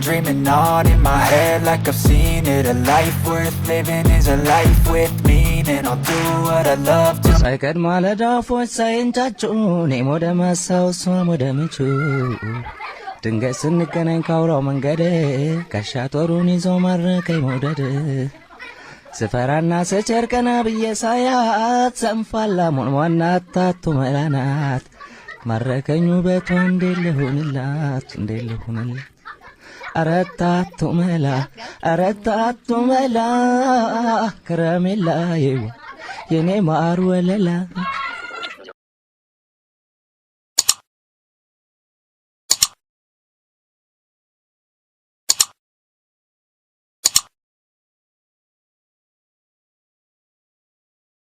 dreaming on in my head like I've seen it. A life worth living is a life with meaning. I'll do what I love to. ሳይቀድ ማለዳ ፎች ሳይንጫጩ እኔም ወደ ማሳው እሷም ወደ ምቹ ድንገት ስንገናኝ ካውራው መንገድ ጋሻ ጦሩን ይዞ ማረከኝ መውደድ ስፈራና ስቸር ቀና ብዬ ሳያት ሰንፋላ ሞንሟና ታቱ መላናት ማረከኝ ውበቷ እንዴት ልሁንላት አረታቱ መላ ከረሜላዬ የኔ ማር ወለላ